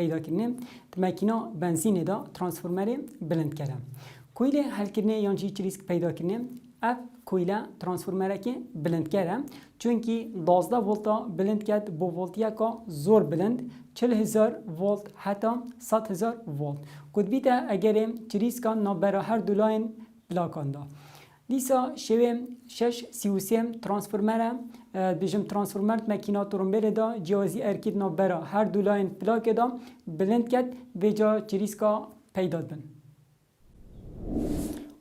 پیدا کردن ماکینا بنزین دا ترانسفورمر بلند کرده. کویله حل کردن یانجی چریسک پیدا کردن اف کویله ترانسفورمر که بلند کرده چونکی 12 ولتا بلند کرد با ولتیا که زور بلند 40,000 ولت حتی 100,000 ولت. کد بیتا اگر چریسکا نبرا هر دولاین بلاکاندا. دیسا شوی 633 ترانسفورمر بیشم ترانسفورمر ماکینا ترمبر دا جیازی ارکید نبرا هر دولاین بلاک دا بلند کرد و جا چریسکا پیدا بن.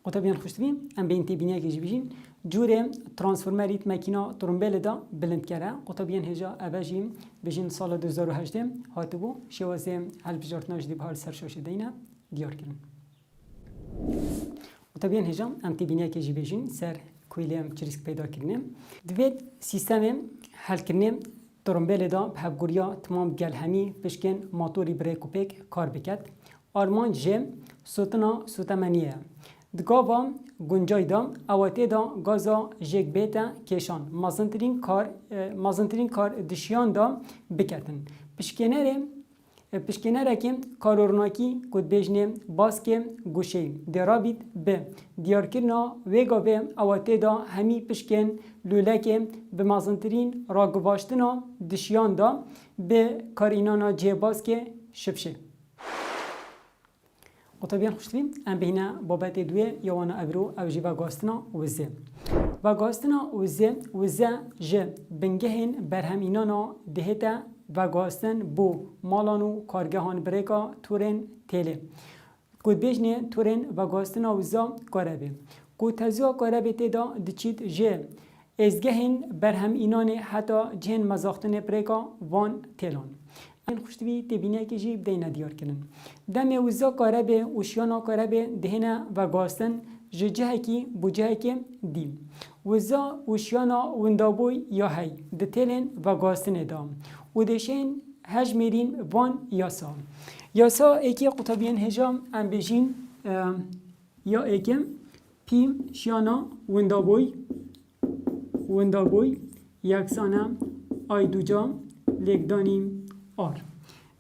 قطبیان خوشتبیم ام به انتبینی که جبیشیم جوره ترانسفورمریت ماکینا ترمبل دا بلند کرده. قطبیان هجا اوجیم بیشین سال 2018 هاتبو شوازه هل بجارتناش دی بحال سرشاش دینه دیار کردن. قطبیان هجا ام تبینی که جبیشیم سر کویلیم چریسک پیدا کردیم. دوید سیستم حل کردیم ترمبل دا بهبگوریا تمام گل همی پشکن موتوری بریک و پیک کار بکد. آرمان جم سوتنا سوتمانیه. دگاوا گنجای دا اواتی دا گازا جک بیتا کشان مازنترین کار دشیان دا بکتن. پشکنره که کارورناکی کد بجنه باسک گوشه درابید به دیارکرنا ویگا به اواتی دا همی پشکن لولکه به مازنترین راگواشتنا دشیان دا به کارینانا جه باسک شبشه. قطبیان خوشتیم ام بهینه بابت دوی یوانا ابرو او جی وگاستنا وزه وزه جه بنگهین برهم اینانا دهتا وگاستن بو مالانو کارگهان بریکا تورن تیله کود بیشنه تورن وگاستنا وزا کاربه کود تزیو کاربه تیدا دچید جه ازگهین برهم اینانه حتی جهن مزاختن بریکا وان تیلان خوشتوی تبینه که جیب دینه دیار کنن. دم وزا کاربه وشیانا کاربه دهنه و گاستن جه کی بوجه کی دیم. وزا وشیانا وندابوی یا هی دتلن و گاستن دام. و دشین هجمرین وان یاسا اکی قطبیان هجام ام بجین یا اکم پیم شیانا وندابوی یکسانه آیدوجا لگدانیم آر.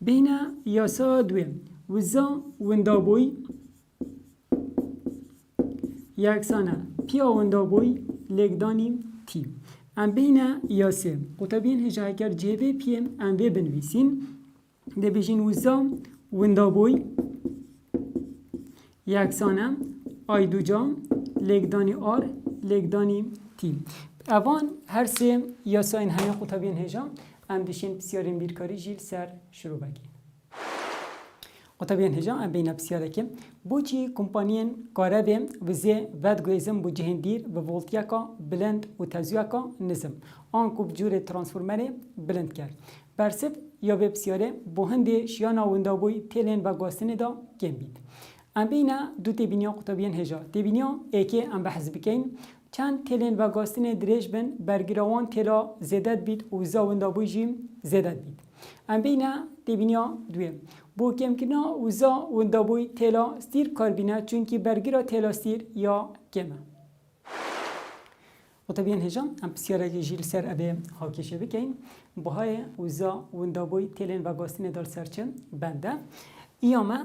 بین یاسا دویم وزا وندابوی یکسانه پیا وندابوی لگدانیم تی. ام بین یاسه قطبین هجای کرد جبه پیم ام بی بنویسین ده بجین وزا وندابوی یکسانه آیدوجا لگدانی آر لگدانیم تی. اوان هر سه یاسا این همه قطبین هجا ام دشین بسیارین بیرکاری جیل سر شروع بگین. قطبیان هجا ام بین بسیاره که بوچی کمپانیان کاربه وزه ودگویزم بو جهندیر و ولتیاکا بلند و تزیاکا نظم آن کوب جور ترانسفورمر بلند کرد. برسب یا به بسیاره بو هنده شیانا وندابوی تلین و گاستن دا گم بید. ام بین دو تبینیا قطبیان هجا تبینیا ایکه ام بحث بکین چند تلین و گاستن دریج بن برگراوان تلا زیدت بید و زاوندا بویجیم زیدت بید. ام بینه تبینیا دویم. بو کم کنا و زاوندا بوی تلا ستیر کاربینه چونکی برگرا تلا ستیر یا کمه. و طبیعن هجام ام بسیاره جیل سر ابی حاکشه بکین. بهای و زاوندا بوی تلین و گاستن دار سرچن بنده. ایامه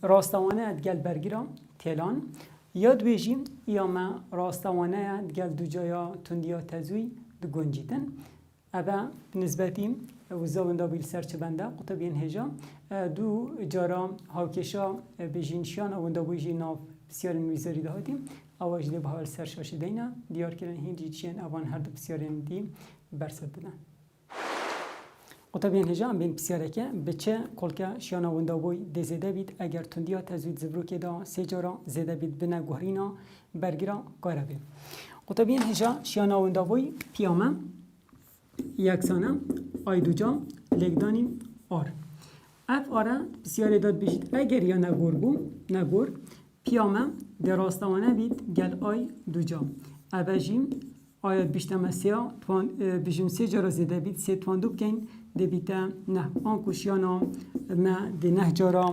راستوانه ادگل برگرا تلان یاد بیجیم یا ما راستوانه دگل دو جایا تندیا تزوی دو گنجیتن. ابا نسبتیم وزاوندا بیل سرچ بنده قطبین هجا دو جارا هاوکشا بیجینشان اوندا بیجی ناف بسیار نویزاری دهاتیم. آواج ده به حال سرشاش دینا دیار کردن هندی چین اوان هر دو بسیار دیم برسد بدن. قطبین هجا بین بسیاره که بچه کلکه شیانا وندابوی دزیده بید اگر تندیا تزوید زبروکی دا سه جارا زیده بید بنا گوهرینا برگرا کاره بید. قطبین هجا شیانا وندابوی پیامه یکسانه آیدوجا لگدانیم آر. اف آره بسیاره داد بشید اگر یا نگور پیامه دراستوانه بید گل آی دوجا. اوجیم آیات بیشتر سیا بیشتر سه جارا زیده بید سه تواندو بکن دبیتا نه آن کوشیانا ما ده نه جارا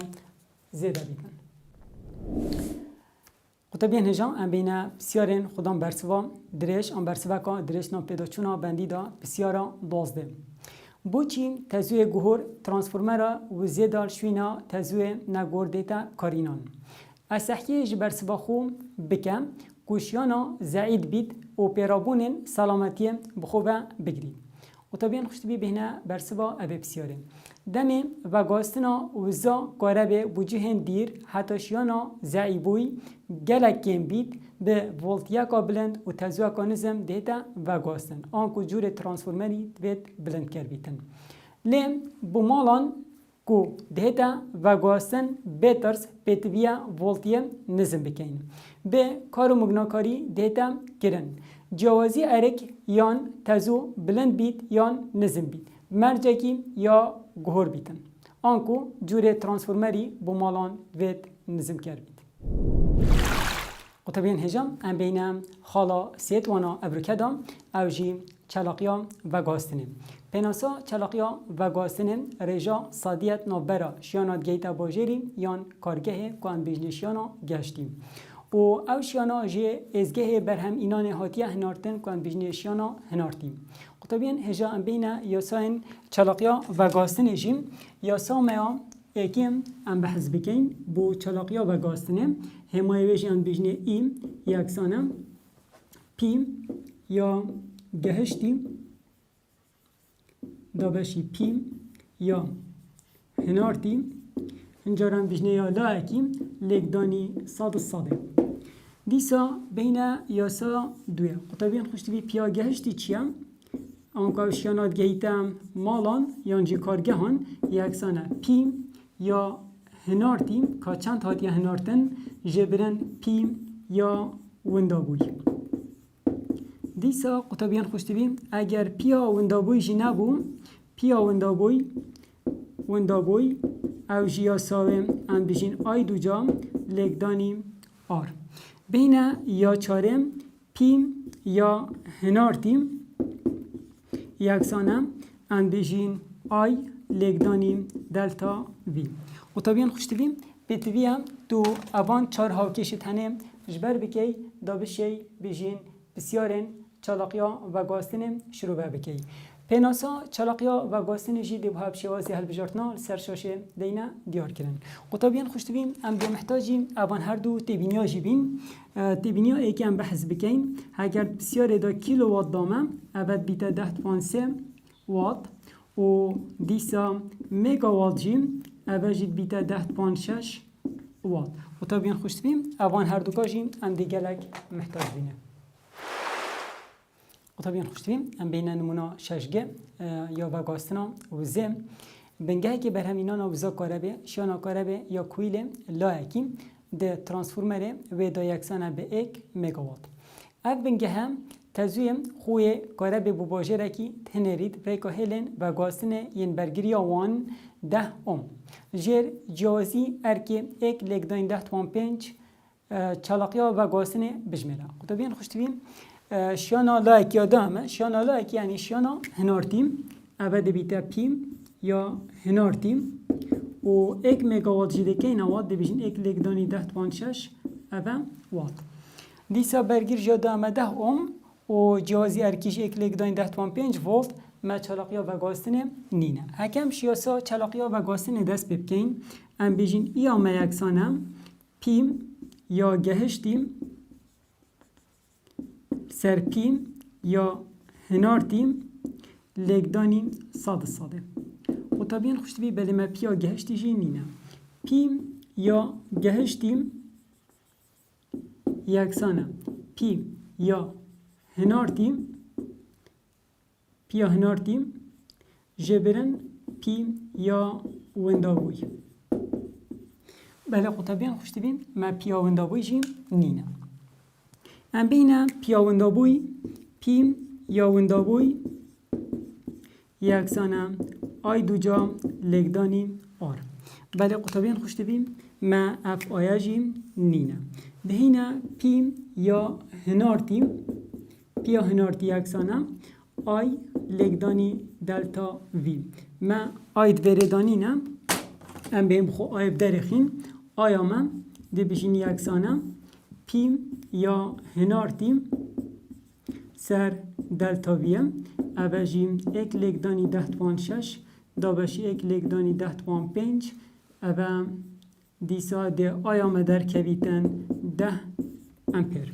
زیده بیدن. قطبیان هجام ام بینه بسیارین خودم برسوا درش ام برسوا که درش نام پیدا چونا بندی دا بسیارا 12. بوچی تزوی گهور ترانسفورمر و زیدال شوینا تزوی نگور دیتا کارینان. اسحیه جبر سباخو بکم کوشیانا زعید بید و پیرابونن سلامتی بخوبه بگری. و طبعا خوشتبی بهنه برسبا اوه بسیاره. دمه و گاستنا وزا قربه بوجهن دیر حتی شیانا زعیبوی گلک کم بید به ولتیا کا بلند و تزویا کا نظم دیتا و گاستن. آنکو جور ترانسفورمری دوید بلند کر بیتن. لیم بومالان کو دیتا و گاستن بهترس پیتویا ولتیا نظم بکن. به کارو مگناکاری دیتا کرن. جوازی ارک یان تزو بلند بید یان نظم بید. مرجکی یا گهور بیتن. آنکو جور ترانسفورمری بومالان وید نظم کر بید. و طبعا هجام ام بینم خالا سیت وانا ابروکدام او جی چلاقیا و گاستنه. پناسا چلاقیا و گاستنه رجا صادیت نوبرا شیانات گیتا باجری یان کارگه که ام بیجنشیانا گشتیم. و او شیانا جه ازگه برهم اینان هاتیه هنارتن که ام بیجنشیانا هنارتیم. طبعا هجا ام بین یاساین چلاقیا و گاستن جیم یاسا میا اکیم ام بحث بکین بو چلاقیا و گاستنه همای ویجی ام بیجنه ایم یکسانم پیم یا گهشتیم دابشی پیم یا هنارتیم انجارم بیجنه یا لا اکیم لگدانی صاده دیسا بین یاسا دویه طبعا خوشتوی پیا گهشتی چیم آنکه شیانات گیتم مالان یانجی کارگهان یکسانه پیم یا هنارتیم که چند هاتی هنارتن جبرن پیم یا وندابوی. دیسا قطبیان خوشتبیم اگر پیا وندابوی جی نبو پیا وندابوی او جیا ساوه ام بجین آی دو جام لگدانیم آر. بین یا چارم پیم یا هنارتیم یکسانه ام بیجین آی لگدانیم دلتا وی. و طبعا خوشتویم بیتویم تو اوان چار هاوکشت هنه جبر بکی دا بشی بیجین بسیارن چلاقیا و گاستن شروع بکی. پناسا چلاقیا و گاستن جی دی بحب شوازی هل بجارتنا سرشاشه دینا دیار کرن. و طبعا خوشتویم ام دو محتاجیم اوان هر دو تبینیا جی بین. تبینیا ایک ام بحث بکین اگر بسیار دا کیلو وات دامه ابد بیتا 10.3 وات و دیسا مگا وات جیم اوجید بیتا 10.6 وات. و طبعا خوشتویم اوان هر دو کاجیم ام دیگلک محتاج بینه. و طبعا خوشتویم ام بین نمونا ششگه یا وگاستنا و زم بنگه که برهمینان وزا کاربه شیانا کاربه یا کویل لایکی ده ترانسفورمره و دا یکسانه به 1 مگاوات. اف بنگه هم تزویم خوی کاربه بو باجره کی تنرید ریکا هلن و گاستنه ین برگیری آوان 10 اوم. جر جوازی ارکی 1 لگداین 10.5 چلاقیا و گاستنه بجمله. طبعا خوشتویم شیانا لایکی آدامه شیانا لایکی یعنی شیانا هنارتیم اوه بیتا پیم یا هنارتیم و 1 مگاوات جیده که این وات دیویژن 1 لگدانی 10.6 اوه وات. دیسا برگیر جاده همه 10 اوم و جوازی ارکیش 1 لگدانی 10.5 ولت ما چلاقیا و گاستنه نینه. حکم شیاسا چلاقیا و گاستنه دست ببکین ام بیجین یا ما یکسانم پیم یا گهشتیم سرپیم یا هنارتیم لگدانیم ساده. و طبعا خوشتوی بله ما پیا گهشتی جی نینه. پیم یا گهشتیم یکسانه پیم یا هنارتیم پیا هنارتیم جبرن پیم یا وندابوی. بله طبعا خوشتویم ما پیا وندابوی جی نینه. ام بینه پیا وندابوی پیم یا وندابوی یکسانه آی دو جا لگدانی آر. بله طبعا خوشتویم ما اف آیجیم نینه. دهینه پیم یا هنارتیم پیا هنارتی یکسانه آی لگدانی دلتا وی. ما آی دوردانی نه ام بیم خو آی بدرخین آیا من دی بشین یکسانه پیم یا هنارتیم سر دلتا ویه اوه جی ایک لگدانی 10.6 دا بشی ایک لگدانی 10.5 اوه دیسا ده آیا مدر کویتن 10 امپر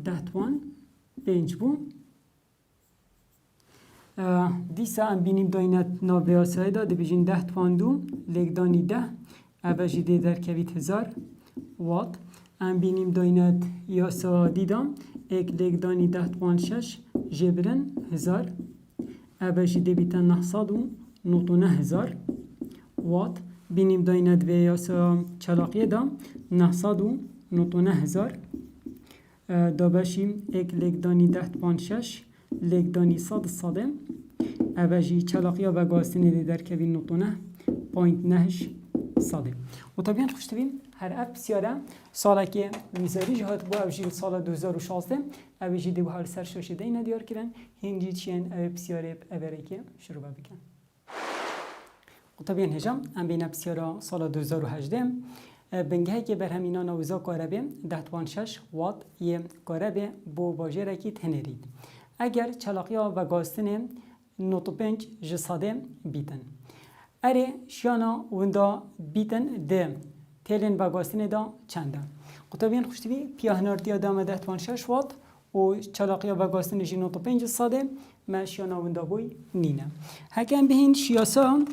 10.5 بو دیسا ام بینیم داینت ناویاسای دا بجین 10.2 لگدانی 10 اوه جی ده در کویت 1000 وات ام بینیم داینت یاسا دیدم ایک لگدانی 10.6 جبرن 1000 اوه جی ده بیتن 909 وات بینیم داینت و یاسا چلاقیه دا 909 دا بشیم ایک لگدانی 10.6 لگدانی 100 اوه جی چلاقیه و گاستینه ده در کوین 9.9 و طبیعا خوش تبیم هر اپ بسیاره ساله که ویزاری جهات بو او جی سال 2016 او جی ده بو هر سر شاشه دینه دیار کرن هنجی چین او بسیاره اوره که شروع بکن و طبیعا هجام ام بین بسیاره سال 2018 بنگهی که بر همینا نوزا کاربه 10.6 وات یه کاربه بو باجره کی تنرید اگر چلاقیا و گاستنه 9.5 جساده بیتن اره شیانا وندا بیتن ده تلین و گاستنه دا چنده قطبین خوشتوی پیاهناردی آدم 10.6 وات و چلاقیا و گاستنه جی 9.5 جساده ما شیانا وندا بوی نینه هکن بهین شیاسا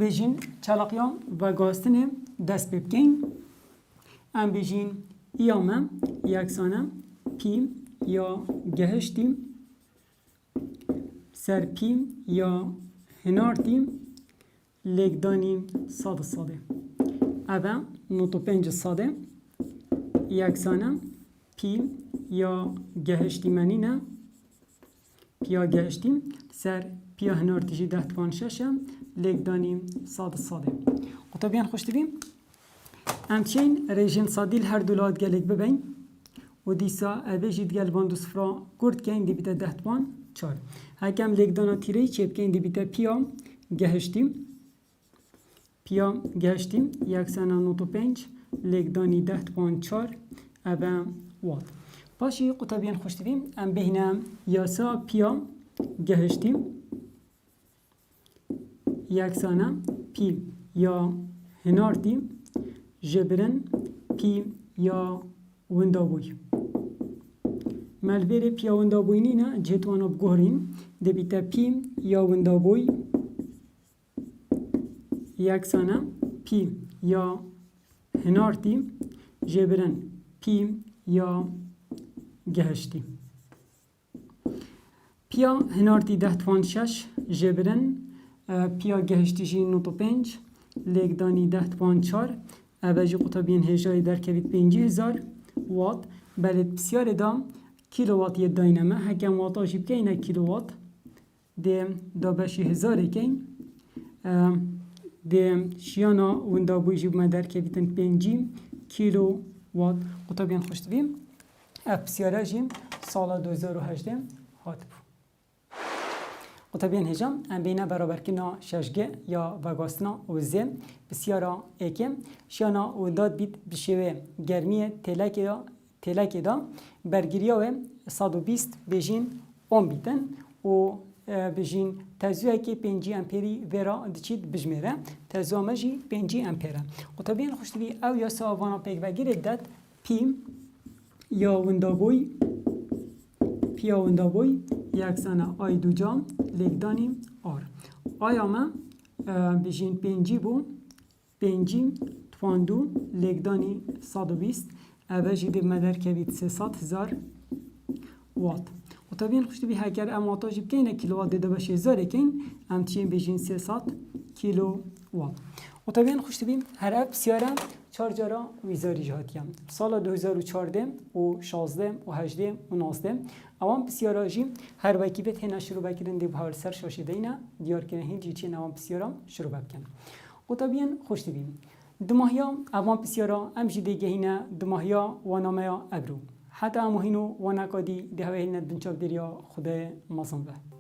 بجین چلاقیا و گاستنه دست ببکن ام بجین ایامه یکسانه پیم یا گهشتیم سر پیم یا هنارتیم لگدانیم ساده اوه 9.5 یکسانه پیم یا گهشتیمنینه پیا گهشتیم سر پیا هنارتیجی 10.6 لگدانیم ساده قطبیان خوش تبیم همچین رژیم سادیل هر دولاد گلک ببین و دیسا اوه جید گل باندو صفرا گرد که این دی بیتا 10.4 هکم لگدانا تیره چیب که این دی بیتا پیا گهشتیم یکسانه 9.5 لگدانی 10.4 اوه وات باشی قطبیان خوش تبیم ام بهنه یاسا پیا گهشتیم یکسانه پی یا هنارتی جبرن پی یا وندابوی ملویر پیا وندابوی نینا جهتوانا بگوهرین دبیتا پی یا وندابوی یکسانه پی یا هنارتی جبرن پی یا گهشتی پیا هنارتی 10.6 جبرن پیا گهشتی جی 9.5 لگدانی 10.4 اوجی قطبین هجای در کوید 5000 وات بلد بسیار دام کیلووات یه داینامه هکم واتا جیب که اینه کیلووات ده دابشی هزاره کن ده شیانا وندا بوی جیب ما در کویدن 5 کیلو وات قطبین خوشت بیم بسیاره جیم سال 2018 هات بو قطبین هجام ام بینه برابر کنا ششگه یا وگاستنا و زم بسیارا ایکم شانا و داد بیت بشوه گرمی تلکی دا برگیریا و 120 بجین اون بیتن و بجین تزویه که 5 امپری ورا دچید بجمیره تزویه مجی 5 امپره قطبین خوشتوی او یا ساوانا پیک وگیره داد پیم یا وندابوی یکسانه آی دو جام لگدانیم آر آیا ما بجین 5 بو 5 تواندو لگدانی 120 اوجی دیو مدر کوید 300,000 وات و طبیعا خوشتی بی هکر ام واتا جیب که اینه کیلووات دیده باشه هزاره کن ام چین بجین 300 کیلو وات و طبیعا خوشتی بیم هر اپ بسیاره چارجارا ویزاری جهاتیم سال 2014 و 16 و 18 و 19 اوام بسیارا جیم هر وکی بت هنا شروع بکردن دی بحال سر شاشه دینا دیار کنه هنجی چین اوام بسیارا شروع بکن و طبیعا خوشتی بیم دماهیا اوام بسیارا ام جی دیگه هینا دماهیا و نامیا ابرو حتی امو هینو و نکادی ده هینت بنچاک دریا خود مازن به